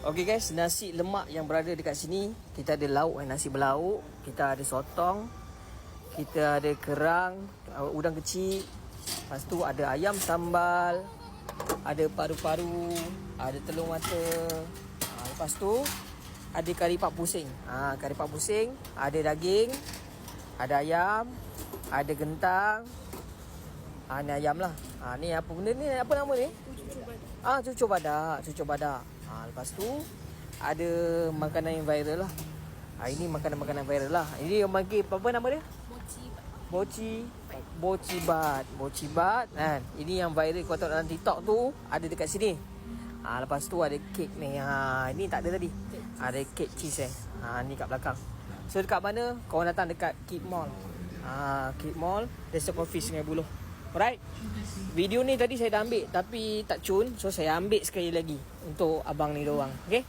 Okey guys, nasi lemak yang berada dekat sini, kita ada lauk, nasi berlauk, kita ada sotong, kita ada kerang, udang kecil, lepas tu ada ayam sambal, ada paru-paru, ada telur mata, lepas tu ada kari pak pusing. Kari pak pusing, ada daging, ada ayam, ada kentang. Ni ayam lah. Ni apa benda ni? Apa nama ni? Cucur badak. Cucur badak. Lepas tu ada makanan yang viral lah. Ini makanan-makanan viral lah. Ini yang bagi apa nama dia? Boci bat kan. Ini yang viral kau tengok dalam TikTok tu, ada dekat sini. Lepas tu ada kek ni. Ini tak ada tadi. Ada kek cheese ni kat belakang. So dekat mana? Kau datang dekat Kid Mall. Kid Mall, Desa Coffee Sungai Buloh. Alright. Video ni tadi saya dah ambil tapi tak cun. So saya ambil sekali lagi untuk abang ni doang. Okay.